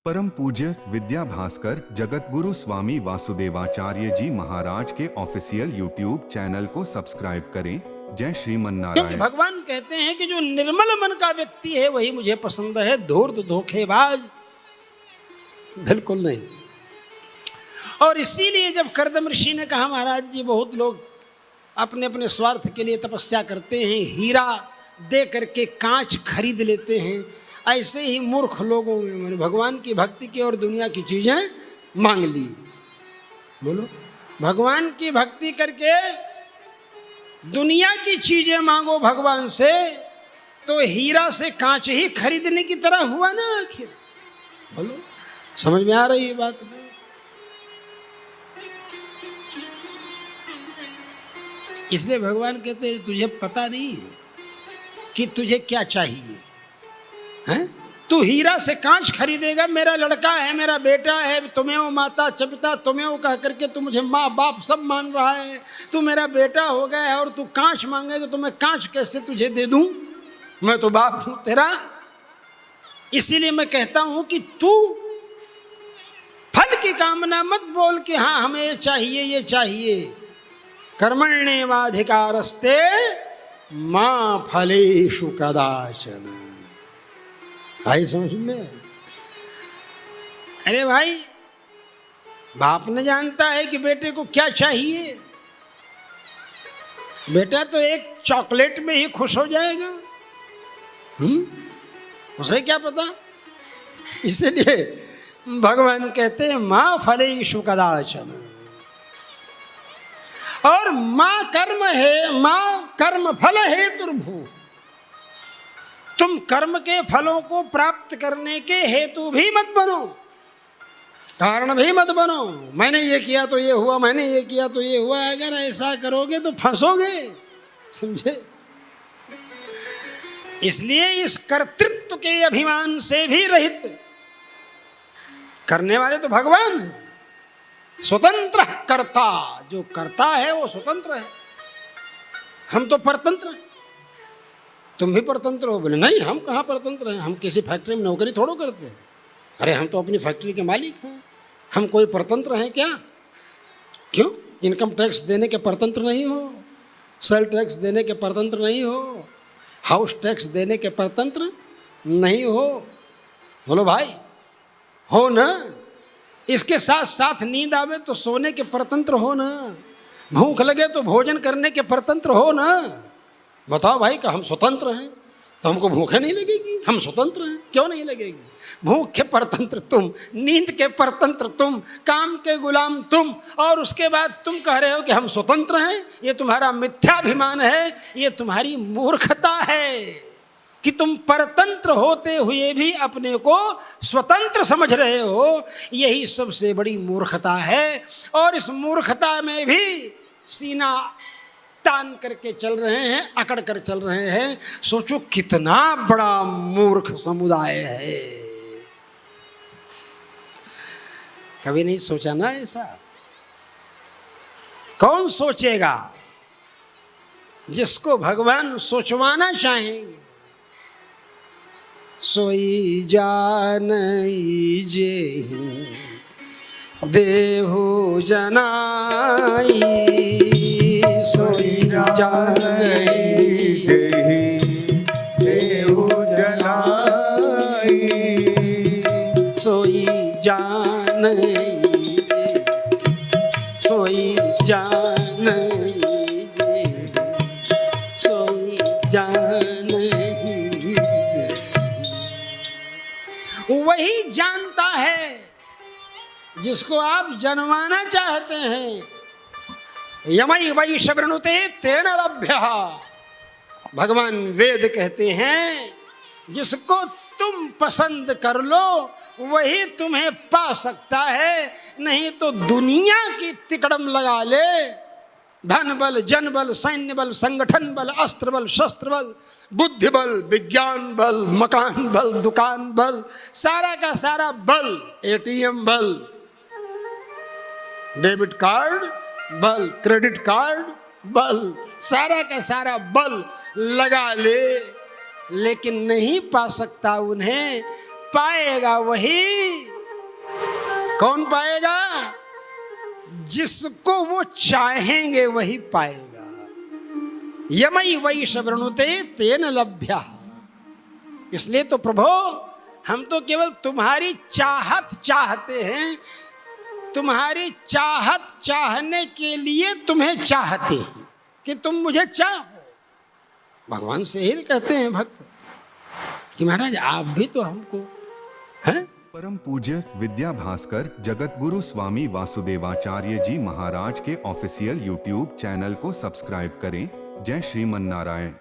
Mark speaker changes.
Speaker 1: परम पूज्य विद्या भास्कर जगतगुरु स्वामी वासुदेवाचार्य जी महाराज के ऑफिशियल यूट्यूब चैनल को सब्सक्राइब करें। जय श्रीमन
Speaker 2: क्योंकि
Speaker 1: नारायण।
Speaker 2: भगवान कहते हैं कि जो निर्मल मन का व्यक्ति है वही मुझे पसंद है, धूर्त धोखेबाज बिल्कुल नहीं। और इसीलिए जब कर्दम ऋषि ने कहा महाराज जी बहुत लोग अपने अपने स्वार्थ के लिए तपस्या करते हैं, हीरा दे करके कांच खरीद लेते हैं, ऐसे ही मूर्ख लोगों में भगवान की भक्ति की और दुनिया की चीजें मांग ली। बोलो, भगवान की भक्ति करके दुनिया की चीजें मांगो भगवान से तो हीरा से कांच ही खरीदने की तरह हुआ ना आखिर। बोलो, समझ में आ रही है बात? इसलिए भगवान कहते हैं तुझे पता नहीं है कि तुझे क्या चाहिए हैं? तू हीरा से कांच खरीदेगा, मेरा लड़का है, मेरा बेटा है, तुम्हें वो माता पिता तुम्हें वो कह करके तू मुझे माँ बाप सब मान रहा है, तू मेरा बेटा हो गया है और तू कांच मांगेगा तो मैं कांच कैसे तुझे दे दूं? मैं तो बाप हूं तेरा। इसीलिए मैं कहता हूं कि तू फल की कामना मत बोल कि हाँ हमें ये चाहिए ये चाहिए। कर्मण्येवाधिकारस्ते मां फलेषु कदाचन। भाई समझ में? अरे भाई, बाप ने जानता है कि बेटे को क्या चाहिए। बेटा तो एक चॉकलेट में ही खुश हो जाएगा, उसे क्या पता। इसलिए भगवान कहते हैं मां फलेषु कदाचन। और मां कर्म है, मां कर्म फल हेतुर्भू। तुम कर्म के फलों को प्राप्त करने के हेतु भी मत बनो, कारण भी मत बनो। मैंने ये किया तो ये हुआ, मैंने ये किया तो ये हुआ। अगर ऐसा करोगे तो फंसोगे, समझे? इसलिए इस कर्तृत्व के अभिमान से भी रहित, करने वाले तो भगवान है, स्वतंत्र कर्ता। जो करता है वो स्वतंत्र है, हम तो परतंत्र हैं। तुम भी परतंत्र हो? बोले नहीं, हम कहाँ परतंत्र हैं, हम किसी फैक्ट्री में नौकरी थोड़ो करते हैं। अरे हम तो अपनी फैक्ट्री के मालिक हैं, हम कोई परतंत्र हैं क्या? क्यों? इनकम टैक्स देने के परतंत्र नहीं हो, सेल टैक्स देने के परतंत्र नहीं हो, हाउस टैक्स देने के परतंत्र नहीं हो। बोलो भाई, हो ना? इसके साथ साथ नींद आवे तो सोने के परतंत्र हो ना, भूख लगे तो भोजन करने के परतंत्र हो ना। बताओ भाई कि हम स्वतंत्र हैं तो हमको भूखे नहीं लगेगी? हम स्वतंत्र हैं, क्यों नहीं लगेगी? भूख के परतंत्र तुम, नींद के परतंत्र तुम, काम के गुलाम तुम, और उसके बाद तुम कह रहे हो कि हम स्वतंत्र हैं। ये तुम्हारा मिथ्याभिमान है, ये तुम्हारी मूर्खता है कि तुम परतंत्र होते हुए भी अपने को स्वतंत्र समझ रहे हो। यही सबसे बड़ी मूर्खता है। और इस मूर्खता में भी सीना तान करके चल रहे हैं, अकड़ कर चल रहे हैं। सोचो कितना बड़ा मूर्ख समुदाय है। कभी नहीं सोचा ना ऐसा? कौन सोचेगा? जिसको भगवान सोचवाना चाहेंगे सोई जानई जेहि देहु जनाई, सोई जानई
Speaker 1: जेहि देहु जनाई,
Speaker 2: सोई जानई, सोई जानई, सोई जानई। वही जानता है जिसको आप जनवाना चाहते हैं। यमई वै शवृणुते तेन लभ्यः। भगवान वेद कहते हैं जिसको तुम पसंद कर लो वही तुम्हें पा सकता है, नहीं तो दुनिया की तिकड़म लगा ले। धन बल, जन बल, सैन्य बल, संगठन बल, अस्त्र बल, शस्त्र बल, बुद्धि बल, विज्ञान बल, मकान बल, दुकान बल, सारा का सारा बल, एटीएम बल, डेबिट कार्ड बल, क्रेडिट कार्ड बल, सारा का सारा बल लगा ले, लेकिन नहीं पा सकता उन्हें। पाएगा वही, कौन पाएगा? जिसको वो चाहेंगे वही पाएगा। यमई वैष वृणुते तेन लभ्या। इसलिए तो प्रभु हम तो केवल तुम्हारी चाहत चाहते हैं, तुम्हारी चाहत चाहने के लिए तुम्हें चाहते हैं कि तुम मुझे चाहो। भगवान से ही कहते हैं भक्त कि महाराज आप भी तो हमको हैं।
Speaker 1: परम पूज्य विद्या भास्कर जगत गुरु स्वामी वासुदेवाचार्य जी महाराज के ऑफिशियल यूट्यूब चैनल को सब्सक्राइब करें। जय श्रीमन नारायण।